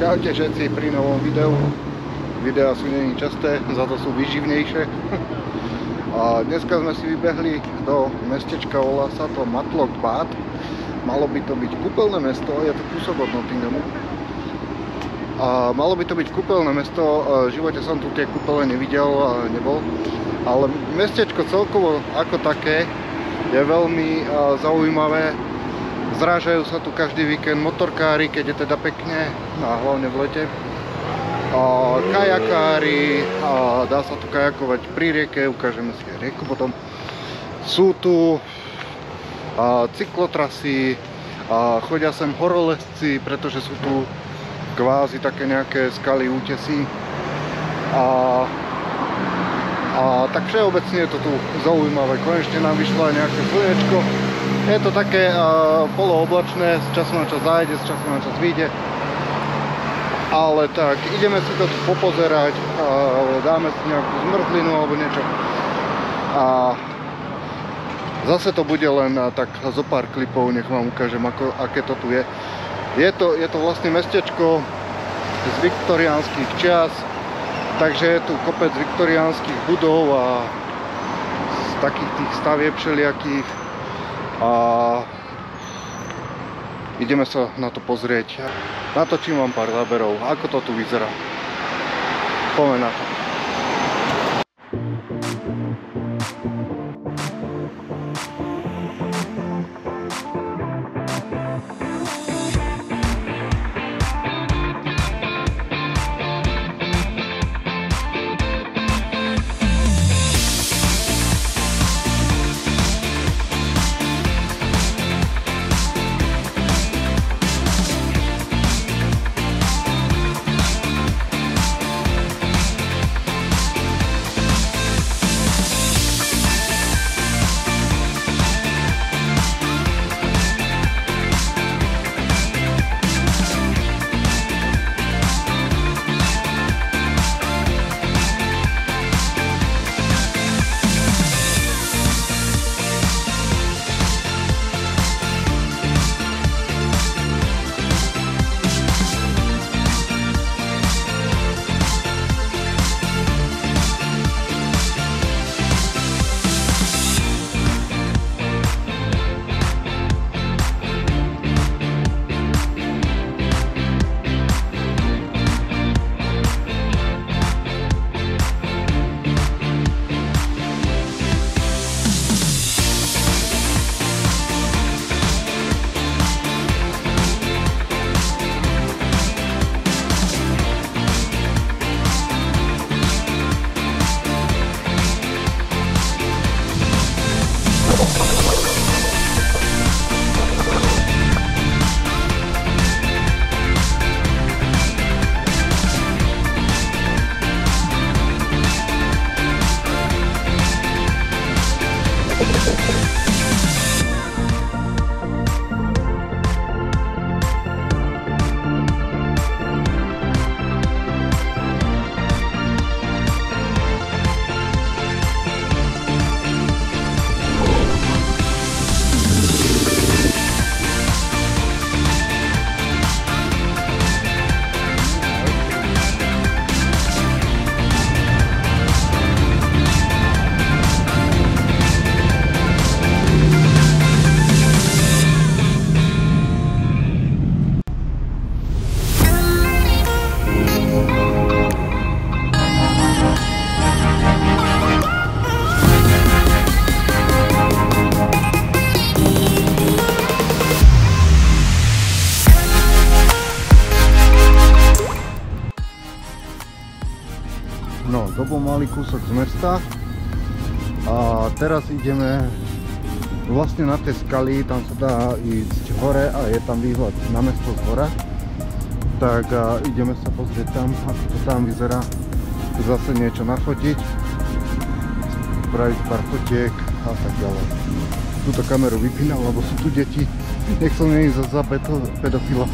Čaute všetci pri novom videu. Videá sú nie časté, za to sú výživnejšie. A dneska sme si vybehli do mestečka, volá sa to Matlock Bad. Malo by to byť kúpeľné mesto, je to kúsok od Nottinghamu. A malo by to byť kúpeľné mesto, v živote som tu tie kúpeľe nevidel, nebol. Ale mestečko celkovo ako také je veľmi zaujímavé. Zrážajú sa tu každý víkend motorkári, keď je teda pekne, a hlavne v lete. Kajakári, dá sa tu kajakovať pri rieke, ukážeme si aj rieku potom. Sú tu cyklotrasy, chodia sem horolezci, pretože sú tu kvázi také nejaké skaly, útesy. Tak všeobecne je to tu zaujímavé. Konečne nám vyšlo aj nejaké slnečko. Je to také polooblačné, z času na čas zájde, z času na čas vyjde. Ale tak, ideme si to tu popozerať, dáme si nejakú zmrzlinu alebo niečo. A zase to bude len tak zo pár klipov, nech vám ukážem, aké to tu je. Je to vlastne mestečko z viktoriánskych čias, takže je tu kopec viktoriánskych budov a z takých tých stavieb všelijakých. Ideme sa na to pozrieť. Natočím vám pár záberov, ako to tu vyzerá. Poďme na to. No, to bol malý kúsok z mesta a teraz ideme vlastne na tie skaly, tam sa dá ísť hore a je tam výhľad na mesto z hora. Tak ideme sa pozrieť tam, ako to tam vyzerá, zase niečo nafotiť, spraviť pár fotiek a tak ďalej. Túto kameru vypínam, lebo sú tu deti, nechcem ísť za pedofila.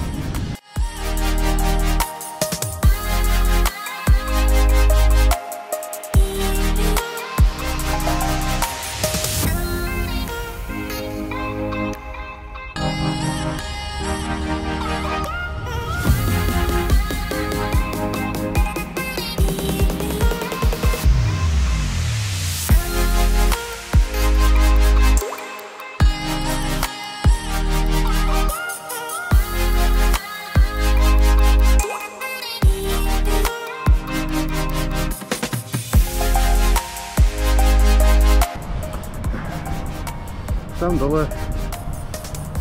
tam dole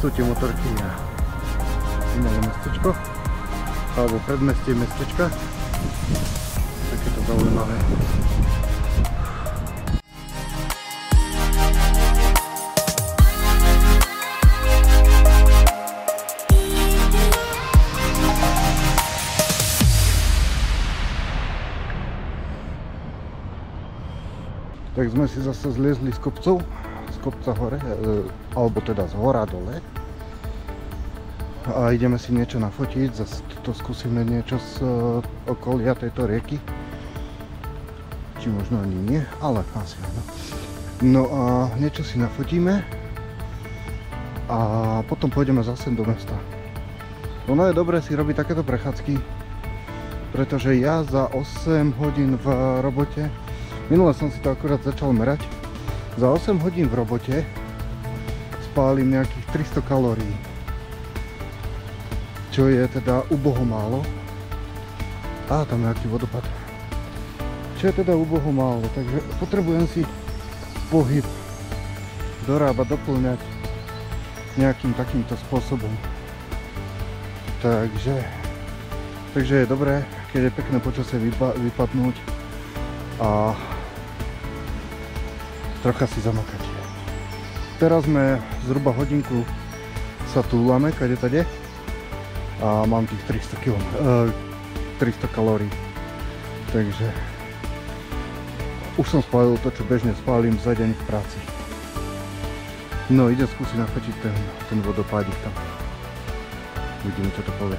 sú tie motorky a malé mestečko, alebo predmestie mestečka. Takéto zaujímavé. Tak sme si zase zliezli z kopcov, z kopca hore, alebo teda z hora dole. A ideme si niečo nafotiť, zase to skúsime niečo z okolia tejto rieky. Či možno ani nie, ale asi áno. No a niečo si nafotíme a potom pôjdeme zase do mesta. Ono je dobré si robiť takéto prechádzky, pretože ja za 8 hodín v robote, minule som si to akurát začal merať, za 8 hodín v robote spálim nejakých 300 kalórií. Čo je teda uboho málo. A tam je nejaký vodopád. Čo je teda uboho málo, takže potrebujem si pohyb dorábať, doplňať nejakým takýmto spôsobom. Takže je dobré, keď je pekné počasie vypadnúť a trocha si zamakať. Teraz sme zhruba hodinku sa túlame kade tade a mám tých 300 kalórií. Takže už som spálil to, čo bežne spálim za deň v práci. No, idem skúsiť nafotiť ten vodopádik tam. Uvidíme, čo to povie.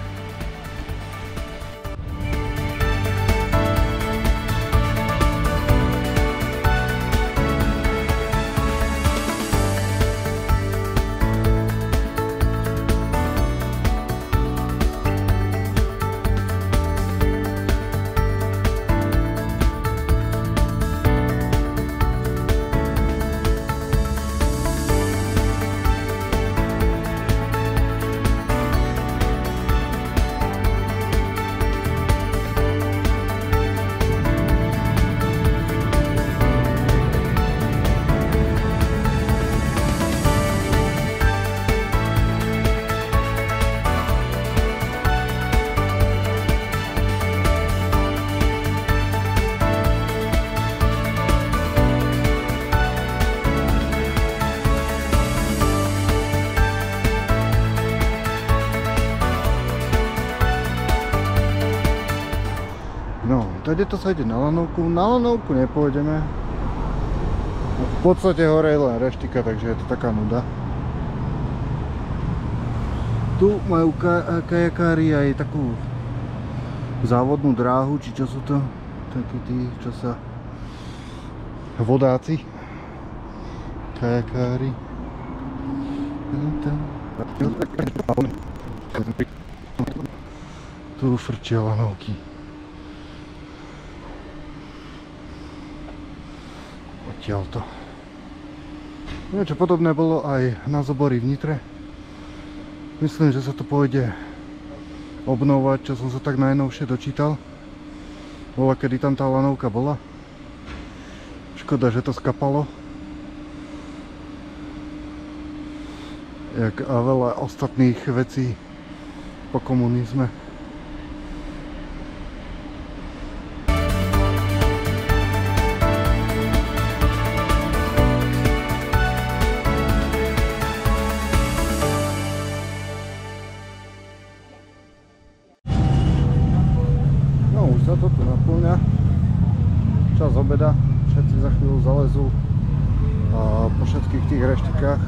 No, tady to sa ide na lanovku nepôjdeme. V podstate hore je len reštika, takže je to taká nuda. Tu majú kajakári aj takú závodnú dráhu, či čo sú to? Takí tí, čo sa... vodáci. Kajakári. Tu frčia lanovky. Odtiaľto. Niečo podobné bolo aj na Zobori v Nitre. Myslím, že sa to pôjde obnovovať, čo som sa tak najnovšie dočítal. Bola, kedy tam tá lanovka bola. Škoda, že to skapalo. Jak a veľa ostatných vecí po komunizme. Sa to tu naplňa, čas obeda, všetci za chvíľu zalezú po všetkých tých reštikách,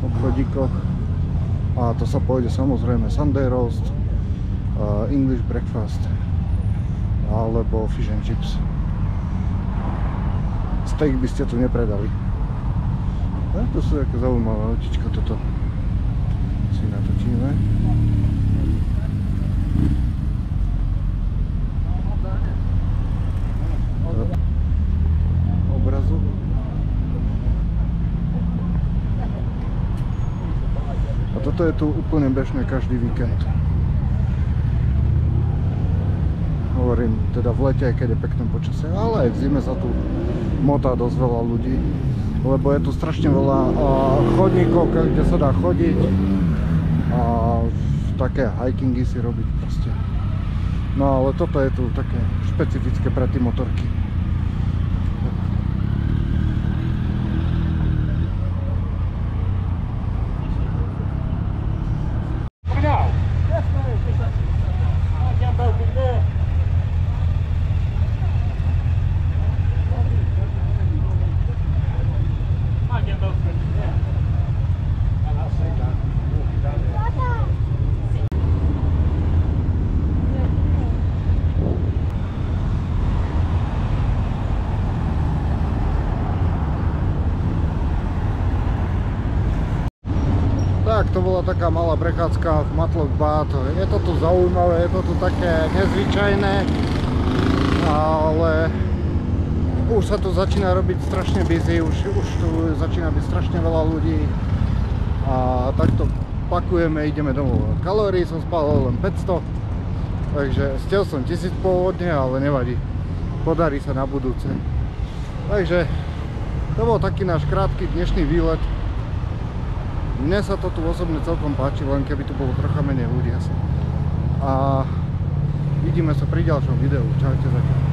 obchodíkoch a to sa pôjde samozrejme Sunday roast, English breakfast alebo fish and chips. Steak by ste tu nepredali. A to sú také zaujímavé autičko, toto si natočíme. Obrazu. A toto je tu úplne bežné každý víkend. Hovorím, teda v lete, keď je pekné počasie, ale aj v zime sa tu motá dosť veľa ľudí. lebo je tu strašne veľa chodníkov, kde sa dá chodiť a také hikingy si robiť proste. No ale toto je tu také špecifické pre tie motorky. Tak, to bola taká malá prechádzka v Matlock Bad. Je to tu zaujímavé, je to tu také nezvyčajné, ale už sa tu začína robiť strašne busy, už tu začína byť strašne veľa ľudí a takto pakujeme, ideme domov. Kalórií som spálil len 500, takže stiel som 1000 pôvodne, ale nevadí, podarí sa na budúce. Takže to bol taký náš krátky dnešný výlet. Mne sa to tu osobne celkom páči, len keby tu bolo trocha menej ľudí asi. A vidíme sa pri ďalšom videu. Čaute zatiaľ.